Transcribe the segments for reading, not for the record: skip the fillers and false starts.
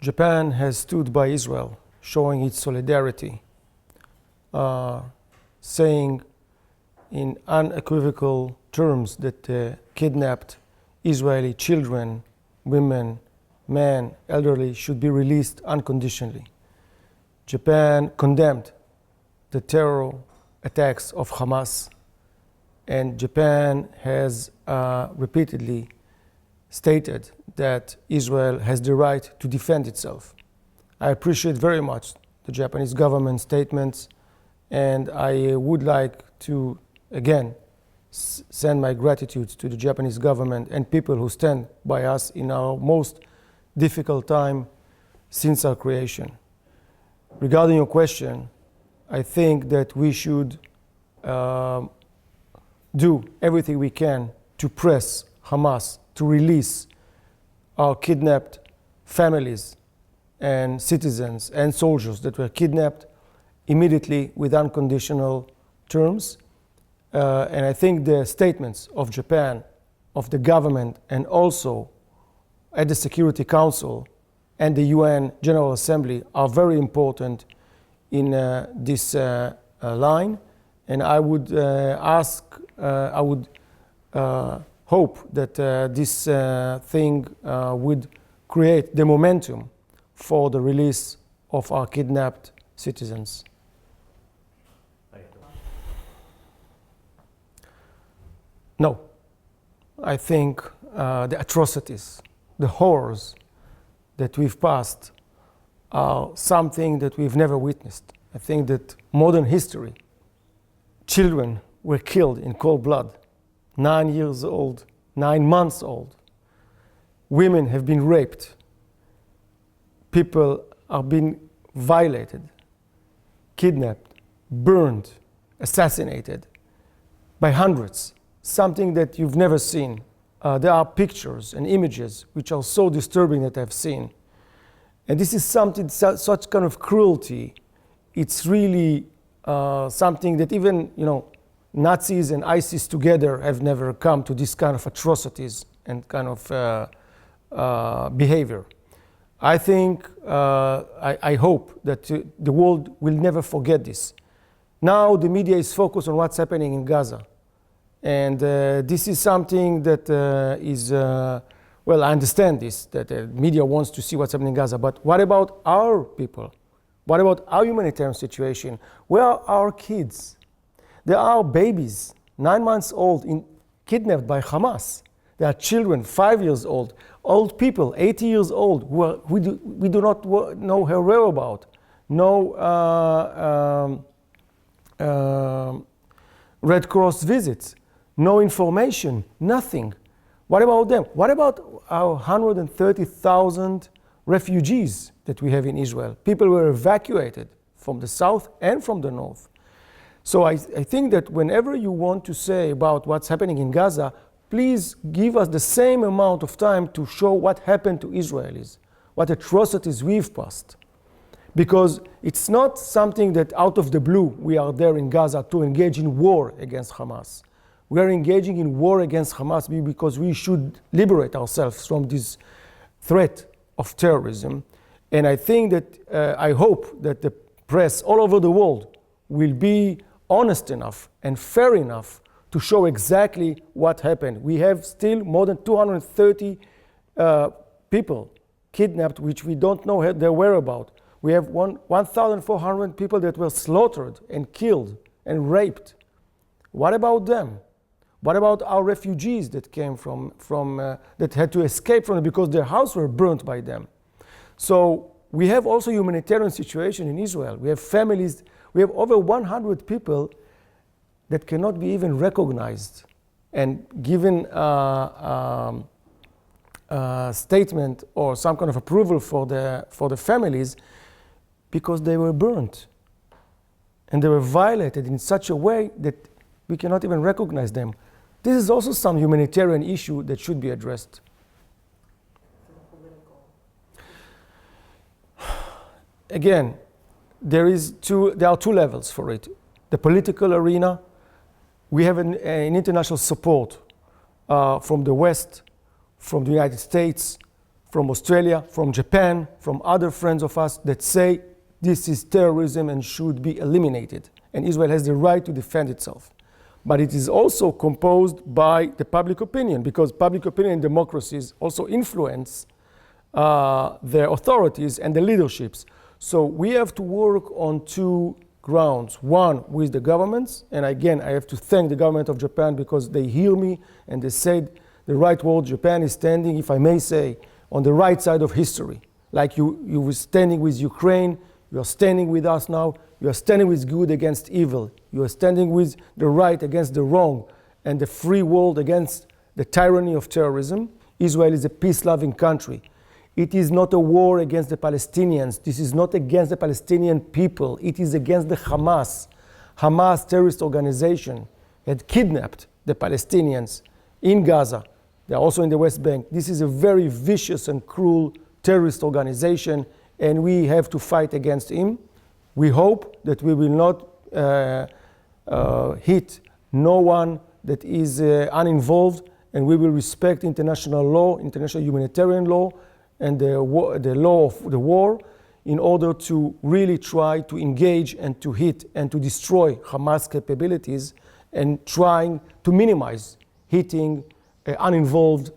Japan has stood by Israel, showing its solidarity, saying in unequivocal terms that kidnapped Israeli children, women, men, elderly should be released unconditionally. Japan condemned the terror attacks of Hamas, and Japan has repeatedly stated that Israel has the right to defend itself. I appreciate very much the Japanese government statements, and I would like to again send my gratitude to the Japanese government and people who stand by us in our most difficult time since our creation. Regarding your question, I think that we should do everything we can to press Hamas to release our kidnapped families and citizens and soldiers that were kidnapped immediately with unconditional terms. And I think the statements of Japan, of the government, and also at the Security Council and the UN General Assembly are very important in this line. And I would hope that this thing would create the momentum for the release of our kidnapped citizens. No, I think the atrocities, the horrors that we've passed are something that we've never witnessed. I think that modern history, children were killed in cold blood, 9 years old, 9 months old. Women have been raped. People are being violated, kidnapped, burned, assassinated by hundreds. Something that you've never seen. There are pictures and images which are so disturbing that I've seen. And this is something, such kind of cruelty. It's really something that even, Nazis and ISIS together have never come to this kind of atrocities and kind of behavior. I think, I hope that the world will never forget this. Now the media is focused on what's happening in Gaza. And this is something that is, well, I understand this, that the media wants to see what's happening in Gaza, but what about our people? What about our humanitarian situation? Where are our kids? There are babies, 9 months old, kidnapped by Hamas. There are children, 5 years old, old people, 80 years old, who we do not know her whereabouts. No Red Cross visits. No information, nothing. What about them? What about our 130,000 refugees that we have in Israel? People were evacuated from the south and from the north. So I think that whenever you want to say about what's happening in Gaza, please give us the same amount of time to show what happened to Israelis, what atrocities we've passed. Because it's not something that out of the blue we are there in Gaza to engage in war against Hamas. We are engaging in war against Hamas because we should liberate ourselves from this threat of terrorism. And I think that, I hope that the press all over the world will be honest enough and fair enough to show exactly what happened. We have still more than 230 people kidnapped, which we don't know their whereabouts. We have 1,400 people that were slaughtered and killed and raped. What about them? What about our refugees that came that had to escape from it because their houses were burnt by them? So we have also humanitarian situation in Israel. We have families, we have over 100 people that cannot be even recognized and given a statement or some kind of approval for the families because they were burnt. And they were violated in such a way that we cannot even recognize them. This is also some humanitarian issue that should be addressed. Again, there are two levels for it. The political arena, we have an international support from the West, from the United States, from Australia, from Japan, from other friends of us that say this is terrorism and should be eliminated. And Israel has the right to defend itself. But it is also composed by the public opinion, because public opinion in democracies also influence the authorities and the leaderships. So we have to work on two grounds. One, with the governments, and again, I have to thank the government of Japan because they hear me and they said the right word. Japan is standing, if I may say, on the right side of history. Like you were standing with Ukraine, you are standing with us now, you are standing with good against evil. You are standing with the right against the wrong and the free world against the tyranny of terrorism. Israel is a peace-loving country. It is not a war against the Palestinians. This is not against the Palestinian people. It is against the Hamas. Hamas terrorist organization had kidnapped the Palestinians in Gaza. They are also in the West Bank. This is a very vicious and cruel terrorist organization, and we have to fight against him. We hope that we will not hit no one that is uninvolved, and we will respect international law, international humanitarian law, and the law of the war in order to really try to engage and to hit and to destroy Hamas capabilities and trying to minimize hitting uninvolved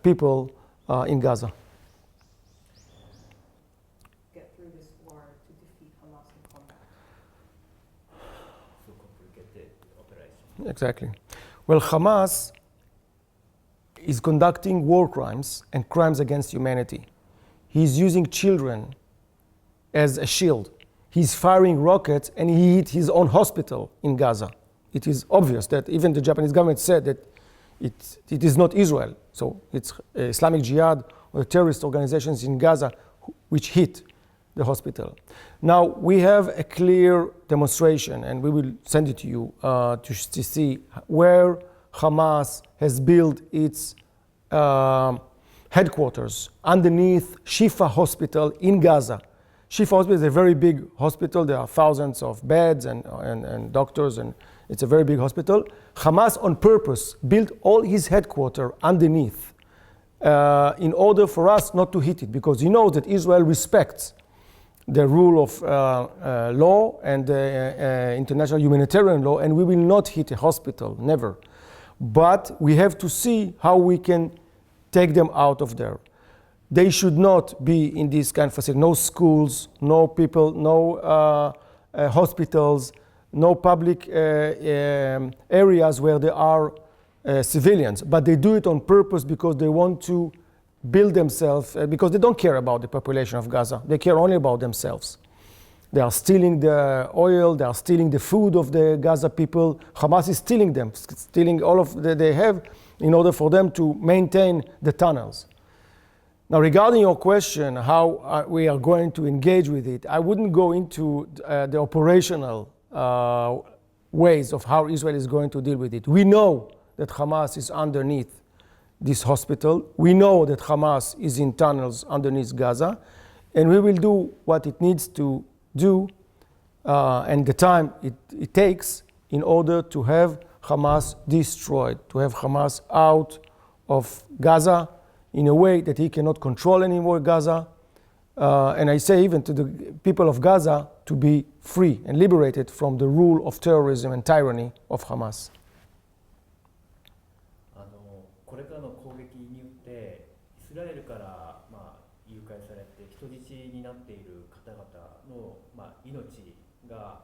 people in Gaza. Get through this war to defeat Hamas in combat. So complicated operation. Exactly. Well, Hamas is conducting war crimes and crimes against humanity. He's using children as a shield. He's firing rockets and he hit his own hospital in Gaza. It is obvious that even the Japanese government said that it is not Israel. So it's Islamic Jihad or terrorist organizations in Gaza which hit the hospital. Now we have a clear demonstration, and we will send it to you to see where Hamas has built its headquarters underneath Shifa Hospital in Gaza. Shifa Hospital is a very big hospital. There are thousands of beds and doctors, and it's a very big hospital. Hamas on purpose built all his headquarters underneath in order for us not to hit it, because he knows that Israel respects the rule of law and international humanitarian law, and we will not hit a hospital, never. But we have to see how we can take them out of there. They should not be in this kind of facility. No schools, no people, no hospitals, no public areas where there are civilians. But they do it on purpose because they want to build themselves, because they don't care about the population of Gaza. They care only about themselves. They are stealing the oil, they are stealing the food of the Gaza people. Hamas is stealing them, stealing all of that they have in order for them to maintain the tunnels. Now, regarding your question, how we are going to engage with it, I wouldn't go into the operational ways of how Israel is going to deal with it. We know that Hamas is underneath this hospital. We know that Hamas is in tunnels underneath Gaza, and we will do what it needs to do and the time it takes in order to have Hamas destroyed, to have Hamas out of Gaza in a way that he cannot control anymore Gaza. And I say even to the people of Gaza to be free and liberated from the rule of terrorism and tyranny of Hamas. これからの攻撃によってイスラエルから誘拐されて人質になっている方々の命が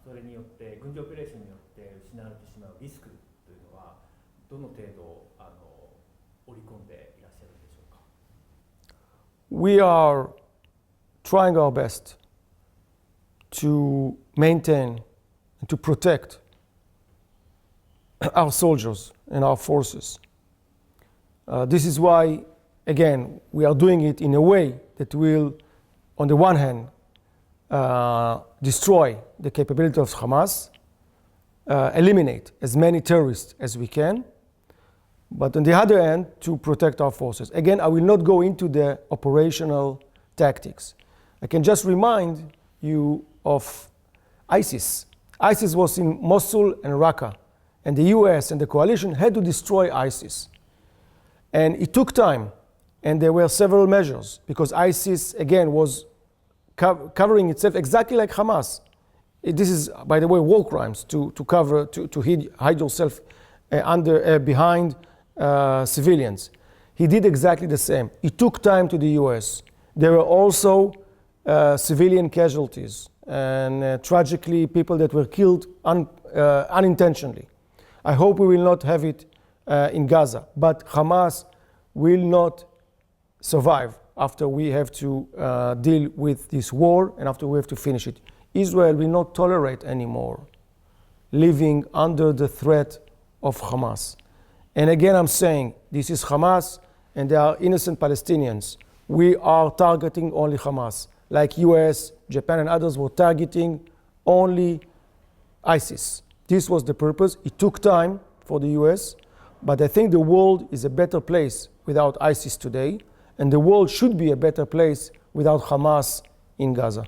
それによって軍事オペレーションによって失われてしまうリスクというのはどの程度織り込んでいらっしゃるでしょうか。We are trying our best to maintain and to protect our soldiers and our forces. This is why, again, we are doing it in a way that will, on the one hand, destroy the capability of Hamas, eliminate as many terrorists as we can, but on the other hand, to protect our forces. Again, I will not go into the operational tactics. I can just remind you of ISIS. ISIS was in Mosul and Raqqa, and the US and the coalition had to destroy ISIS. And it took time And there were several measures because ISIS, again, was covering itself exactly like Hamas. This is, by the way, war crimes to hide yourself behind civilians. He did exactly the same. It took time to the US. There were also civilian casualties and tragically people that were killed unintentionally. I hope we will not have it in Gaza, but Hamas will not survive after we have to deal with this war and after we have to finish it. Israel will not tolerate anymore living under the threat of Hamas. And again, I'm saying this is Hamas and they are innocent Palestinians. We are targeting only Hamas, like US, Japan, and others were targeting only ISIS. This was the purpose. It took time for the US, but I think the world is a better place without ISIS today, and the world should be a better place without Hamas in Gaza.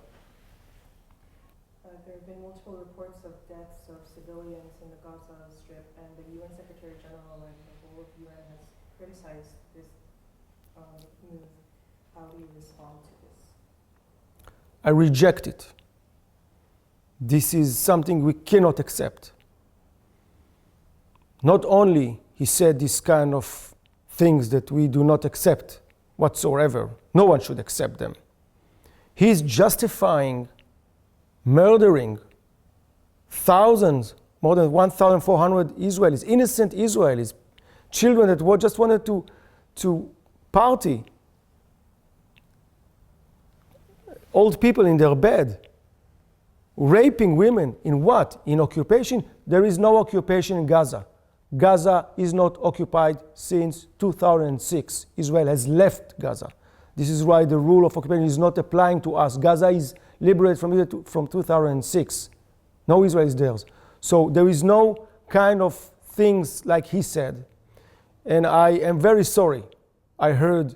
There have been multiple reports of deaths of civilians in the Gaza Strip, and the UN Secretary General and the whole of UN has criticized this move. How do you respond to this? I reject it. This is something we cannot accept. Not only he said this kind of things that we do not accept whatsoever, no one should accept them. He is justifying murdering thousands, more than 1,400 Israelis, innocent Israelis, children that just wanted to party, old people in their bed, raping women. In what? In occupation? There is no occupation in Gaza. Gaza is not occupied since 2006. Israel has left Gaza. This is why the rule of occupation is not applying to us. Gaza is liberated from 2006. No Israel is theirs. So there is no kind of things like he said. And I am very sorry. I heard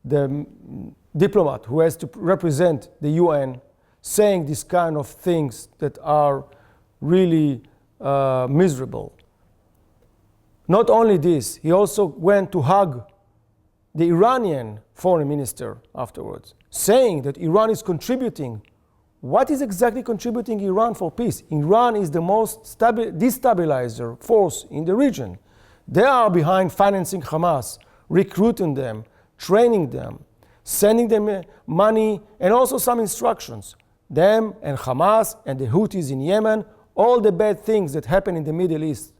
the diplomat who has to represent the UN saying this kind of things that are really miserable. Not only this, he also went to hug the Iranian foreign minister afterwards, saying that Iran is contributing. What is exactly contributing Iran for peace? Iran is the most destabilizer force in the region. They are behind financing Hamas, recruiting them, training them, sending them money and also some instructions. Them and Hamas and the Houthis in Yemen, all the bad things that happen in the Middle East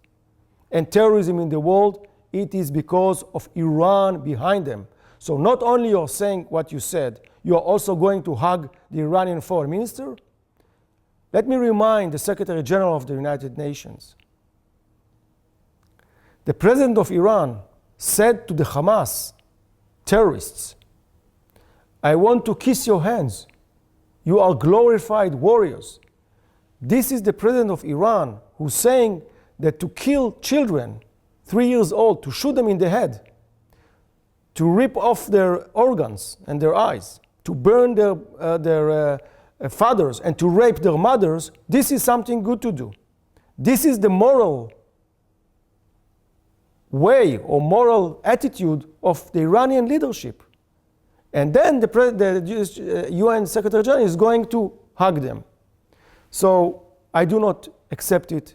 and terrorism in the world, it is because of Iran behind them. So not only you're saying what you said, you're also going to hug the Iranian foreign minister? Let me remind the Secretary General of the United Nations. The president of Iran said to the Hamas terrorists, I want to kiss your hands. You are glorified warriors. This is the president of Iran who's saying that to kill children 3 years old, to shoot them in the head, to rip off their organs and their eyes, to burn their fathers and to rape their mothers, this is something good to do. This is the moral way or moral attitude of the Iranian leadership. And then the UN Secretary General is going to hug them. So I do not accept it.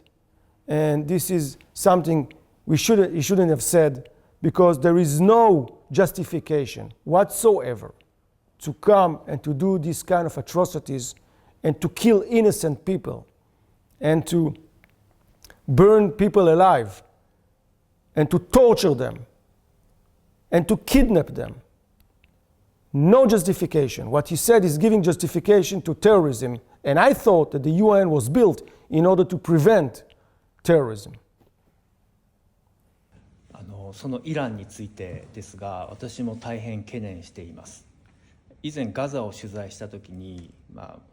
And this is something he shouldn't have said, because there is no justification whatsoever to come and to do these kind of atrocities and to kill innocent people and to burn people alive and to torture them and to kidnap them. No justification. What he said is giving justification to terrorism, and I thought that the UN was built in order to prevent terrorism. そのイランについてですが、私も大変懸念しています。以前ガザを取材した時に、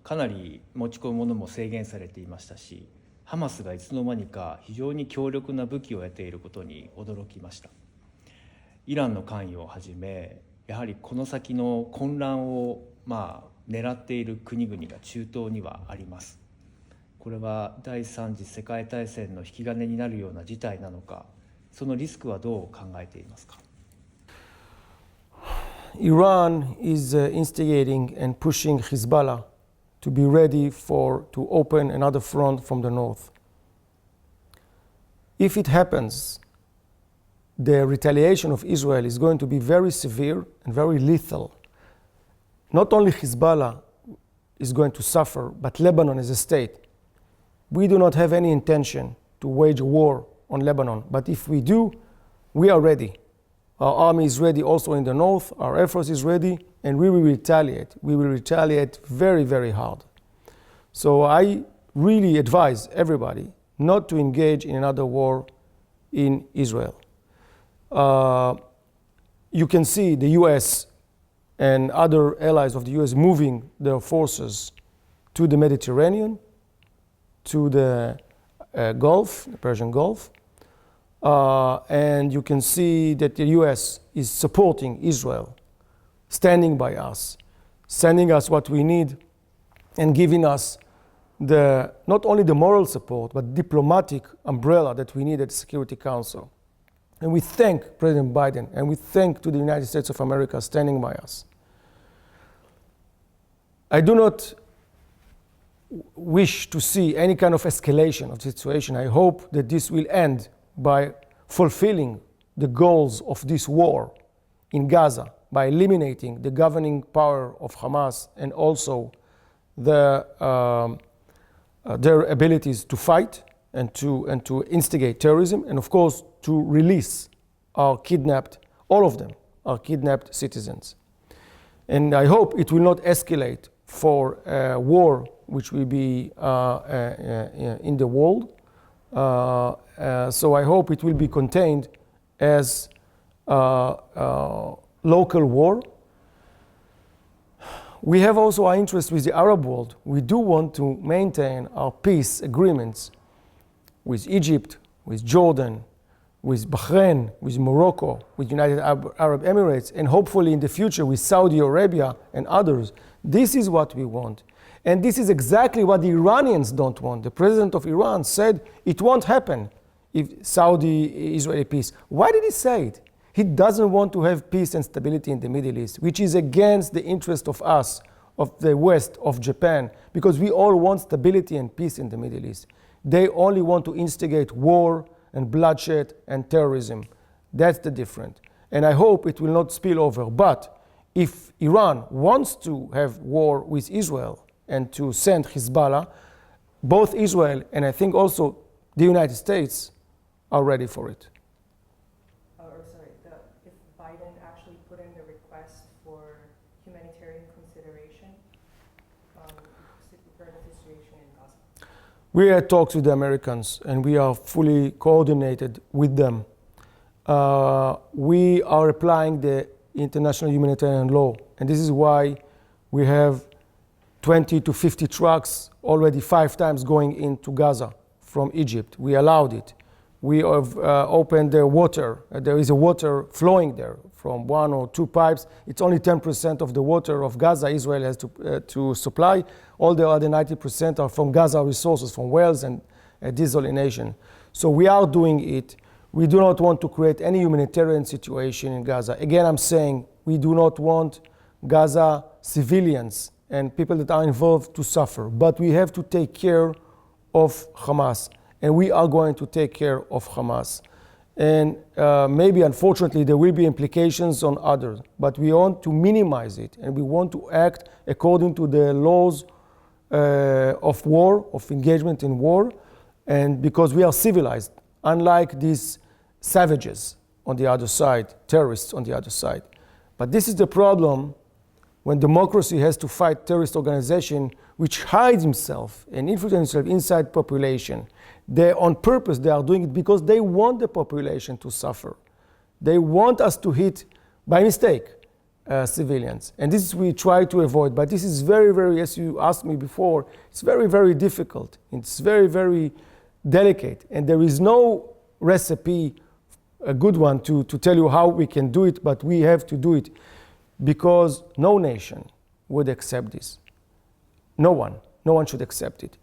かなり持ち込むものも制限されていましたし、ハマスがいつの間にか非常に強力な武器を得ていることに驚きました。イランの関与をはじめ、やはりこの先の混乱を狙っている国々が中東にはあります。これは第三次世界大戦の引き金になるような事態なのか、そのリスクはどう考えていますか？ Iran is instigating and pushing Hezbollah to be ready to open another front from the north. If it happens, the retaliation of Israel is going to be very severe and very lethal. Not only Hezbollah is going to suffer, but Lebanon as a state. We do not have any intention to wage a war on Lebanon, but if we do, we are ready. Our army is ready also in the north, our Air Force is ready, and we will retaliate. We will retaliate very, very hard. So I really advise everybody not to engage in another war in Israel. You can see the US and other allies of the US moving their forces to the Mediterranean, to the Gulf, the Persian Gulf. And you can see that the US is supporting Israel, standing by us, sending us what we need, and giving us not only the moral support, but diplomatic umbrella that we need at the Security Council. And we thank President Biden, and we thank to the United States of America standing by us. I do not wish to see any kind of escalation of the situation. I hope that this will end by fulfilling the goals of this war in Gaza, by eliminating the governing power of Hamas and also their abilities to fight and to instigate terrorism, and of course to release our kidnapped, all of them, our kidnapped citizens. And I hope it will not escalate for a war which will be in the world. So I hope it will be contained as local war. We have also our interest with the Arab world. We do want to maintain our peace agreements with Egypt, with Jordan, with Bahrain, with Morocco, with United Arab Emirates, and hopefully in the future with Saudi Arabia and others. This is what we want. And this is exactly what the Iranians don't want. The president of Iran said it won't happen if Saudi-Israeli peace. Why did he say it? He doesn't want to have peace and stability in the Middle East, which is against the interest of us, of the West, of Japan, because we all want stability and peace in the Middle East. They only want to instigate war and bloodshed and terrorism. That's the difference. And I hope it will not spill over. But if Iran wants to have war with Israel and to send Hezbollah, both Israel and I think also the United States are ready for it. If Biden actually put in the request for humanitarian consideration for the situation in Gaza? We had talks with the Americans and we are fully coordinated with them. We are applying the international humanitarian law, and this is why we have 20 to 50 trucks already 5 times going into Gaza from Egypt. We allowed it. We have opened the water. There is a water flowing there from 1 or 2 pipes. It's only 10% of the water of Gaza Israel has to supply. All the other 90% are from Gaza resources, from wells and desalination. So we are doing it. We do not want to create any humanitarian situation in Gaza. Again, I'm saying we do not want Gaza civilians and people that are involved to suffer. But we have to take care of Hamas. And we are going to take care of Hamas. And maybe, unfortunately, there will be implications on others. But we want to minimize it. And we want to act according to the laws of war, of engagement in war. And because we are civilized, unlike these savages on the other side, terrorists on the other side. But this is the problem when democracy has to fight terrorist organization which hides himself and infiltrates himself inside population. They, on purpose, they are doing it because they want the population to suffer. They want us to hit, by mistake, civilians. And this we try to avoid. But this is very, very, as you asked me before, it's very, very difficult. It's very, very delicate. And there is no recipe, a good one, to tell you how we can do it, but we have to do it because no nation would accept this. No one should accept it.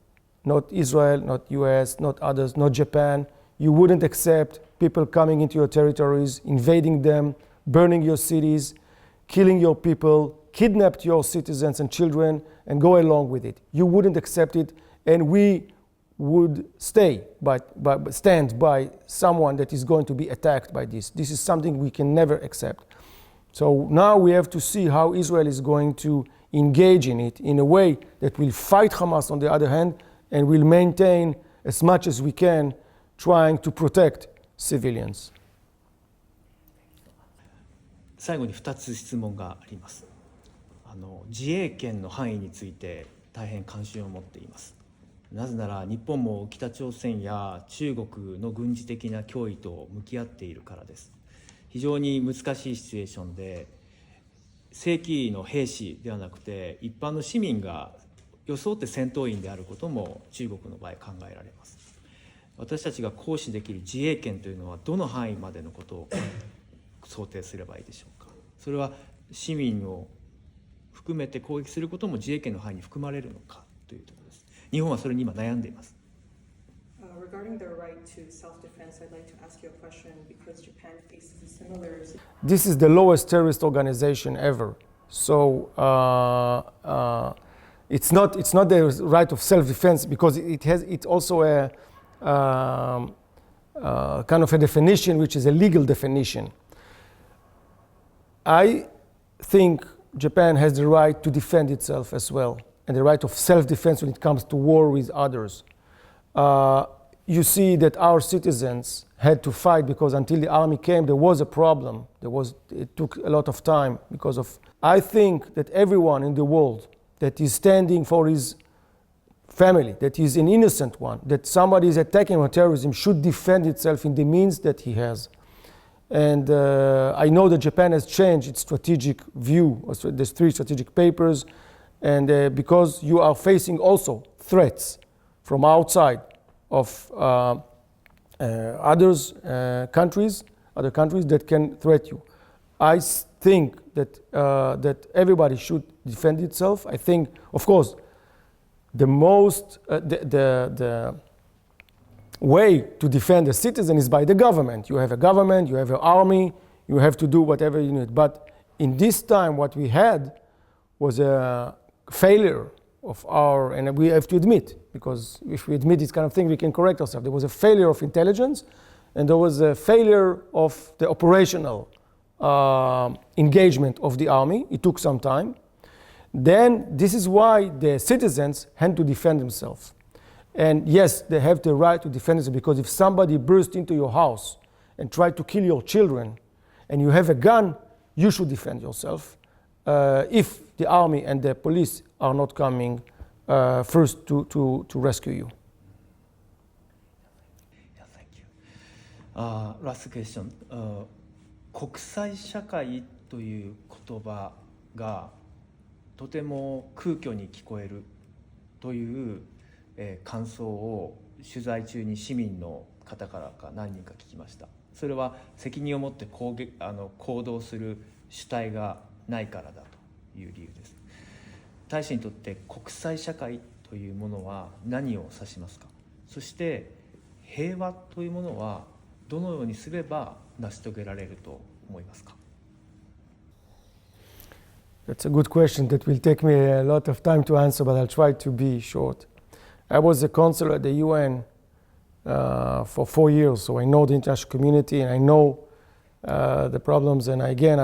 Not Israel, not US, not others, not Japan. You wouldn't accept people coming into your territories, invading them, burning your cities. killing your people, kidnapped your citizens and children, and go along with it. You wouldn't accept it, and we would stand by someone that is going to be attacked by this. This is something we can never accept. So now we have to see how Israel is going to engage in it in a way that will fight Hamas on the other hand, and will maintain as much as we can trying to protect civilians. 最後に2つ質問があります。自衛権の範囲について大変関心を持っています。なぜなら日本も北朝鮮や中国の軍事的な脅威と向き合っているからです。非常に難しいシチュエーションで、正規の兵士ではなくて一般の市民が装って戦闘員であることも中国の場合考えられます。私たちが行使できる自衛権というのはどの範囲までのことを想定すればいいでしょうか。それは市民を含めて攻撃することも自衛権の範囲に含まれるのかというところです。日本はそれに今悩んでいます。Regarding the right to self-defense, I'd like to ask you a question because Japan faces a similar. This is the lowest terrorist organization ever. So it's not the right of self-defense because it's also a kind of a definition which is a legal definition. I think Japan has the right to defend itself as well, and the right of self-defense when it comes to war with others. You see that our citizens had to fight because until the army came, there was a problem. It took a lot of time because of. I think that everyone in the world that is standing for his family, that is an innocent one, that somebody is attacking on terrorism should defend itself in the means that he has. And I know that Japan has changed its strategic view. There's 3 strategic papers, and because you are facing also threats from outside of other countries that can threat you. I think that everybody should defend itself. I think, of course, the way to defend a citizen is by the government. You have a government, you have an army, you have to do whatever you need. But in this time, what we had was a failure of our, and we have to admit, because if we admit this kind of thing, we can correct ourselves. There was a failure of intelligence, and there was a failure of the operational engagement of the army. It took some time. Then this is why the citizens had to defend themselves. And yes, they have the right to defend themselves, because if somebody bursts into your house and tried to kill your children, and you have a gun, you should defend yourself. If the army and the police are not coming first to rescue you. Yeah, thank you. Last question. 国際社会という言葉がとても空虚に聞こえるという、感想を取材中に市民の方から何人か聞きました。それは責任を持って行動する主体がないからだという理由です。大使にとって国際社会というものは何を指しますか。そして平和というものはどのようにすれば成し遂げられると思いますか。That's a good question that will take me a lot of time to answer, but I'll try to be short. I was a consul at the UN for 4 years, so I know the international community and I know the problems. And again,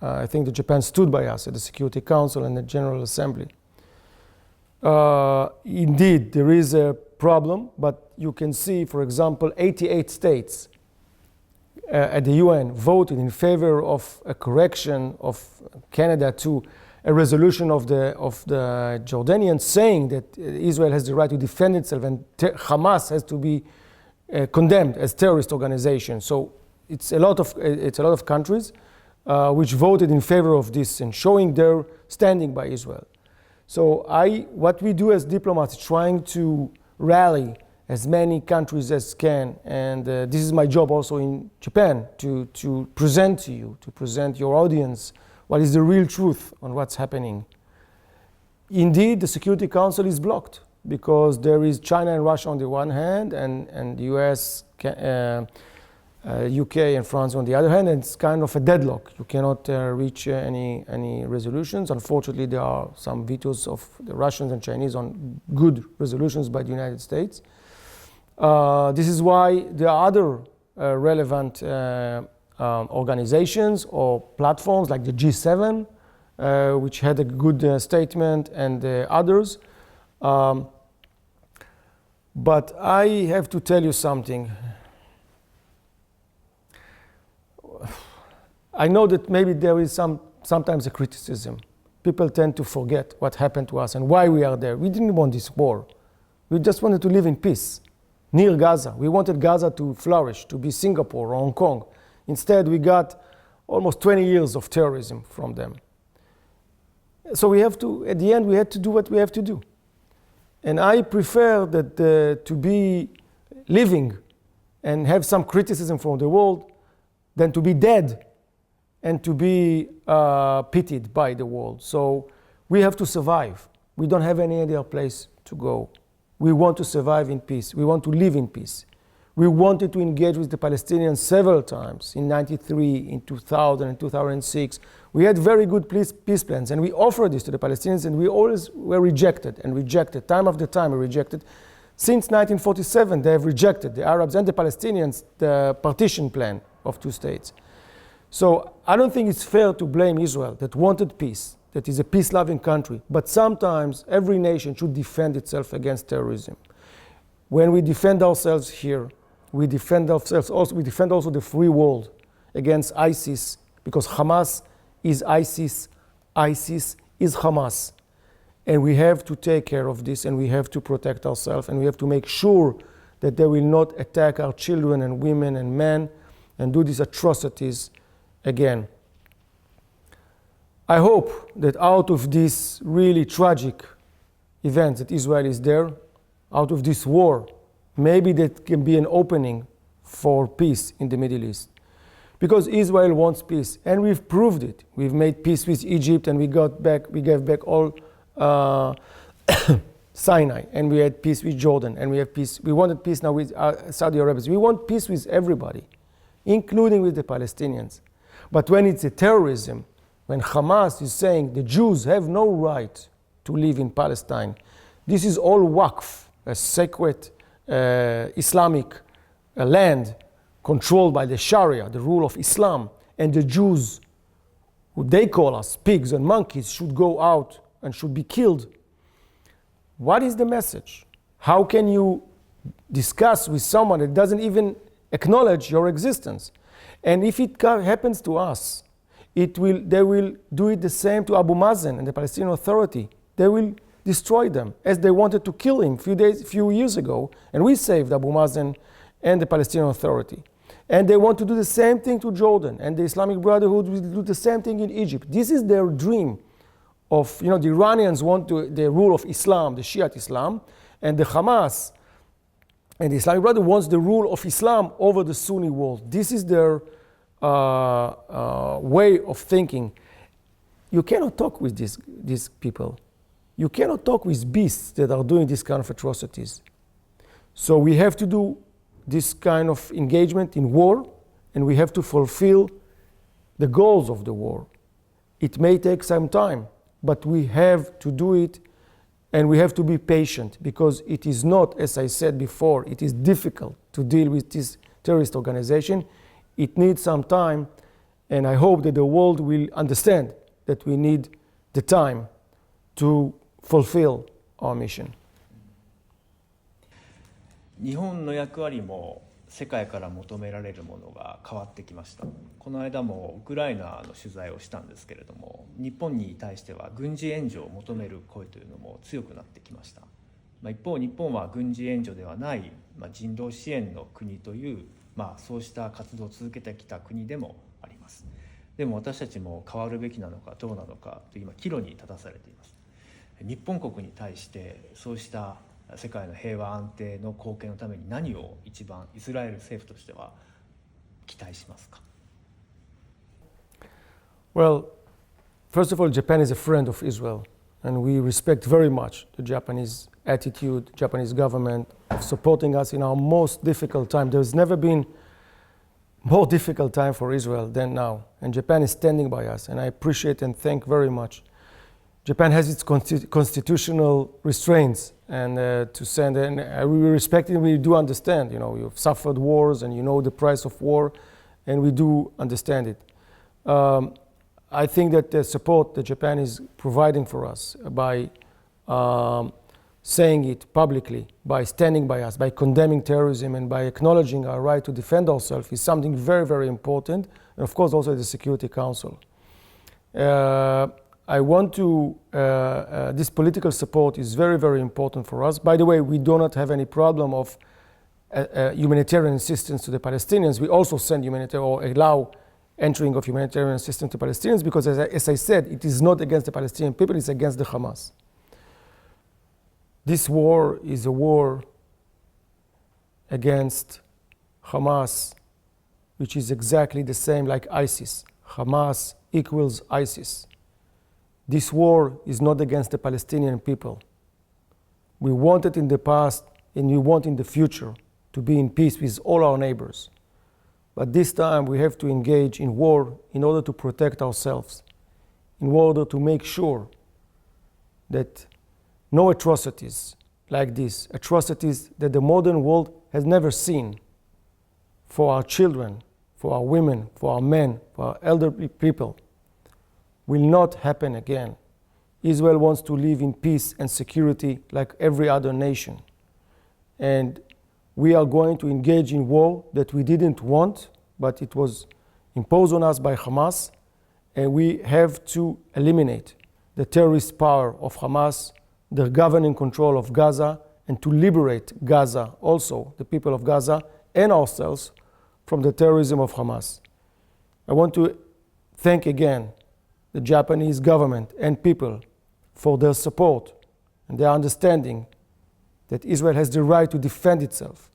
I think that Japan stood by us at the Security Council and the General Assembly. Indeed, there is a problem, but you can see, for example, 88 states at the UN voted in favor of a correction of Canada to a resolution of the Jordanians saying that Israel has the right to defend itself and Hamas has to be condemned as terrorist organization. So it's a lot of countries which voted in favor of this and showing their standing by Israel. So what we do as diplomats is trying to rally as many countries as can, and this is my job also in Japan, to present to you, to present your audience what is the real truth on what's happening. Indeed, the Security Council is blocked because there is China and Russia on the one hand, and the US UK and France on the other hand, and it's kind of a deadlock. You cannot reach any resolutions. Unfortunately, there are some vetoes of the Russians and Chinese on good resolutions by the United States. This is why there are other relevant organizations or platforms like the G7, which had a good statement, and others. But I have to tell you something. I know that maybe there is sometimes a criticism. People tend to forget what happened to us and why we are there. We didn't want this war. We just wanted to live in peace near Gaza. We wanted Gaza to flourish, to be Singapore or Hong Kong. Instead, we got almost 20 years of terrorism from them. So we have to, at the end, we had to do what we have to do. And I prefer that to be living and have some criticism from the world than to be dead and to be pitied by the world. So we have to survive. We don't have any other place to go. We want to survive in peace. We want to live in peace. We wanted to engage with the Palestinians several times, in 93, in 2000, and 2006. We had very good peace plans, and we offered this to the Palestinians, and we always were rejected and rejected. Time after time we rejected. Since 1947, they have rejected, the Arabs and the Palestinians, the partition plan of two states. So I don't think it's fair to blame Israel that wanted peace, that is a peace-loving country. But sometimes every nation should defend itself against terrorism. When we defend ourselves here, we defend ourselves also. We defend also the free world against ISIS, because Hamas is ISIS, ISIS is Hamas, and we have to take care of this, and we have to protect ourselves, and we have to make sure that they will not attack our children and women and men and do these atrocities again. I hope that out of this really tragic event that Israel is there, out of this war, maybe that can be an opening for peace in the Middle East. Because Israel wants peace, and we've proved it. We've made peace with Egypt, and we gave back all Sinai, and we had peace with Jordan, and we wanted peace now with Saudi Arabia. We want peace with everybody, including with the Palestinians. But when it's a terrorism, when Hamas is saying the Jews have no right to live in Palestine, this is all waqf, a sacred Islamic land controlled by the Sharia, the rule of Islam, and the Jews, who they call us pigs and monkeys, should go out and should be killed. What is the message? How can you discuss with someone that doesn't even acknowledge your existence? And if it happens to us, they will do it the same to Abu Mazen and the Palestinian Authority. They will destroy them, as they wanted to kill him few years ago, and we saved Abu Mazen and the Palestinian Authority. And they want to do the same thing to Jordan, and the Islamic Brotherhood will do the same thing in Egypt. This is their dream of, the Iranians want the rule of Islam, the Shiite Islam, and the Hamas and the Islamic Brotherhood wants the rule of Islam over the Sunni world. This is their way of thinking. You cannot talk with these people. You cannot talk with beasts that are doing this kind of atrocities. So we have to do this kind of engagement in war, and we have to fulfill the goals of the war. It may take some time, but we have to do it, and we have to be patient, because it is not, as I said before, it is difficult to deal with this terrorist organization. It needs some time, and I hope that the world will understand that we need the time to fulfill our mission. 日本の役割も世界から求められるものが変わってきました。この間もウクライナの取材をしたんですけれども、日本に対しては軍事援助を求める声というのも強くなってきました。一方、日本は軍事援助ではない、人道支援の国という、そうした活動を続けてきた国でもあります。でも私たちも変わるべきなのかどうなのかと今岐路に立たされています。日本国に対してそうした世界の平和安定の貢献のために何を一番イスラエル政府としては期待しますか？ Well, first of all, Japan is a friend of Israel, and we respect very much the Japanese attitude, Japanese government of supporting us in our most difficult time. There's never been more difficult time for Israel than now. And Japan is standing by us, and I appreciate and thank very much. Japan has its constitutional restraints, and to send, and we respect it, we do understand, you know, you've suffered wars and you know the price of war, and we do understand it. I think that the support that Japan is providing for us by saying it publicly, by standing by us, by condemning terrorism, and by acknowledging our right to defend ourselves is something very, very important, and of course also the Security Council. I want to, this political support is very, very important for us. By the way, we do not have any problem of humanitarian assistance to the Palestinians. We also send humanitarian, or allow entering of humanitarian assistance to Palestinians, because as I said, it is not against the Palestinian people, it's against the Hamas. This war is a war against Hamas, which is exactly the same like ISIS. Hamas equals ISIS. This war is not against the Palestinian people. We wanted in the past, and we want in the future, to be in peace with all our neighbors. But this time we have to engage in war in order to protect ourselves, in order to make sure that no atrocities like this, atrocities that the modern world has never seen, for our children, for our women, for our men, for our elderly people, will not happen again. Israel wants to live in peace and security like every other nation. And we are going to engage in war that we didn't want, but it was imposed on us by Hamas, and we have to eliminate the terrorist power of Hamas, the governing control of Gaza, and to liberate Gaza, also the people of Gaza and ourselves, from the terrorism of Hamas. I want to thank again the Japanese government and people for their support and their understanding that Israel has the right to defend itself,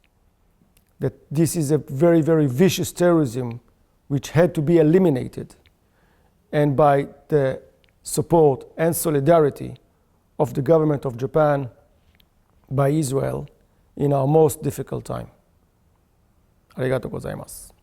that this is a very, very vicious terrorism which had to be eliminated, and by the support and solidarity of the government of Japan by Israel in our most difficult time. ありがとうございます。